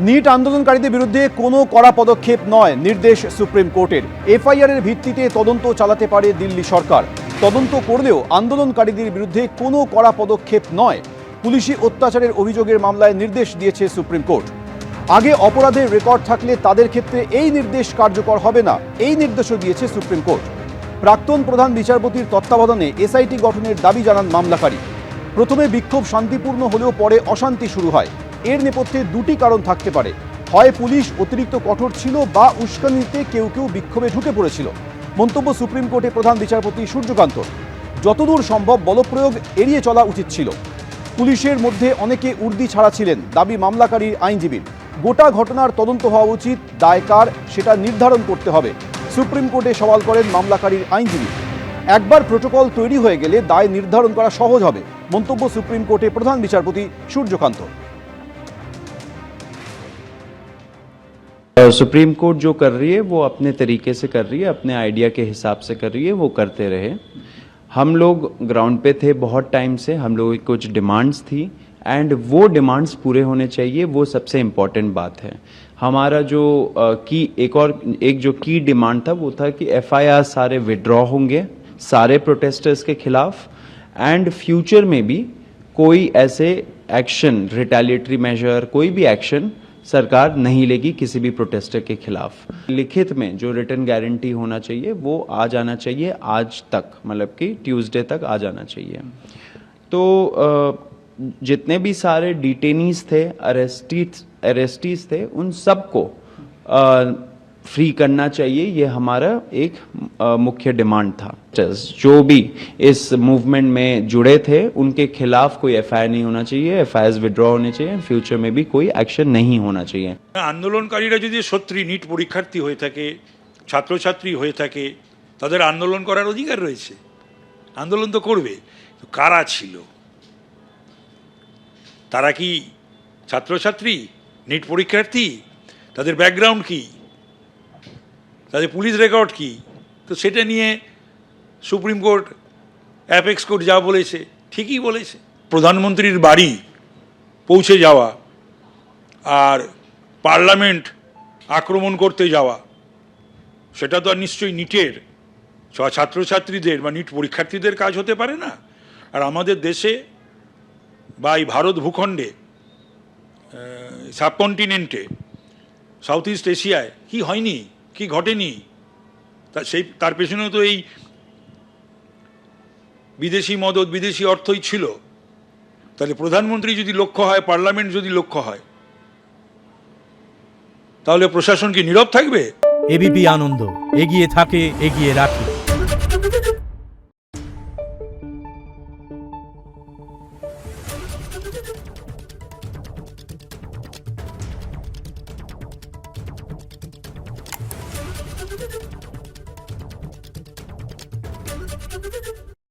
NEET আন্দোলনকারীদের বিরুদ্ধে কোনো কড়া পদক্ষেপ নয় নির্দেশ সুপ্রিম কোর্টের। এফআইআর এর ভিত্তিতে তদন্ত চালাতে পারে দিল্লি সরকার। তদন্ত করলেও আন্দোলনকারীদের বিরুদ্ধে কোনো কড়া পদক্ষেপ নয়। পুলিশি অত্যাচারের অভিযোগের মামলায় নির্দেশ দিয়েছে সুপ্রিম কোর্ট। আগে অপরাধের রেকর্ড থাকলে তাদের ক্ষেত্রে এই নির্দেশ কার্যকর হবে না, এই নির্দেশও দিয়েছে সুপ্রিম কোর্ট। প্রাক্তন প্রধান বিচারপতির তত্ত্বাবধানে এসআইটি গঠনের দাবি জানান মামলাকারী। প্রথমে বিক্ষোভ শান্তিপূর্ণ হলেও পরে অশান্তি শুরু হয়। এর নেপথ্যে দুটি কারণ থাকতে পারে, হয় পুলিশ অতিরিক্ত কঠোর ছিল বা উস্কানিতে কেউ কেউ বিক্ষোভে ঢুকে পড়েছিল। মন্তব্য সুপ্রিম কোর্টের প্রধান বিচারপতি সূর্যকান্ত। যতদূর সম্ভব বলপ্রয়োগ এড়িয়ে চলা উচিত ছিল। পুলিশের মধ্যে অনেকে উর্দি ছাড়া ছিলেন, দাবি মামলাকারীর আইনজীবীর। গোটা ঘটনার তদন্ত হওয়া উচিত, দায় কার সেটা নির্ধারণ করতে হবে, সুপ্রিম কোর্টে সওয়াল করেন মামলাকারীর আইনজীবী। একবার প্রোটোকল তৈরি হয়ে গেলে দায় নির্ধারণ করা সহজ হবে, মন্তব্য সুপ্রিম কোর্টের প্রধান বিচারপতি সূর্যকান্ত। सुप्रीम कोर्ट जो कर रही है वो अपने तरीके से कर रही है, अपने आइडिया के हिसाब से कर रही है, वो करते रहे। हम लोग ग्राउंड पे थे बहुत टाइम से, हम लोगों की कुछ डिमांड्स थी एंड वो डिमांड्स पूरे होने चाहिए, वो सबसे इम्पॉर्टेंट बात है। हमारा जो एक जो की डिमांड था वो था कि एफआईआर सारे विड्रॉ होंगे सारे प्रोटेस्टर्स के खिलाफ एंड फ्यूचर में भी कोई ऐसे एक्शन, रिटेलिएटरी मेजर, कोई भी एक्शन सरकार नहीं लेगी किसी भी प्रोटेस्टर के खिलाफ। लिखित में जो रिटर्न गारंटी होना चाहिए वो आ जाना चाहिए, आज तक मतलब कि ट्यूसडे तक आ जाना चाहिए। तो जितने भी सारे डिटेनीज थे, अरेस्टीज थे, उन सबको फ्री करना चाहिए, ये हमारा एक मुख्य डिमांड था। जो भी इस मूवमेंट में जुड़े थे उनके खिलाफ कोई एफआईआर नहीं होना चाहिए, एफआईआर विड्रॉ होने चाहिए, फ्यूचर में भी कोई एक्शन नहीं होना चाहिए। আন্দোলনকারীরা যদি সত্যি নিট পরীক্ষার্থী হয়ে থাকে, ছাত্রছাত্রী হয়ে থাকে, তাদের আন্দোলন করার অধিকার রয়েছে, আন্দোলন তো করবে। কারা ছিল? তারা কি ছাত্রছাত্রী, নিট পরীক্ষার্থী? তাদের ব্যাকগ্রাউন্ড কি, তাদের পুলিশ রেকর্ড কি? তো সেটা নিয়ে সুপ্রিম কোর্ট, অ্যাপেক্স কোর্ট যা বলেছে ঠিকই বলেছে। প্রধানমন্ত্রীর বাড়ি পৌঁছে যাওয়া আর পার্লামেন্ট আক্রমণ করতে যাওয়া, সেটা তো আর নিশ্চয়ই নিটের ছাত্রছাত্রীদের বা নিট পরীক্ষার্থীদের কাজ হতে পারে না। আর আমাদের দেশে বা এই ভারত ভূখণ্ডে, সাবকন্টিনেন্টে, সাউথ ইস্ট এশিয়ায় কি হয়নি, কি ঘটেনি, তার পেছনেও তো এই বিদেশি মদত, বিদেশি অর্থই ছিল। তাহলে প্রধানমন্ত্রী যদি লক্ষ্য হয়, পার্লামেন্ট যদি লক্ষ্য হয়, তাহলে প্রশাসন কি নীরব থাকবে? এবিপি আনন্দ, এগিয়ে থাকে, এগিয়ে রাখে। Thank you.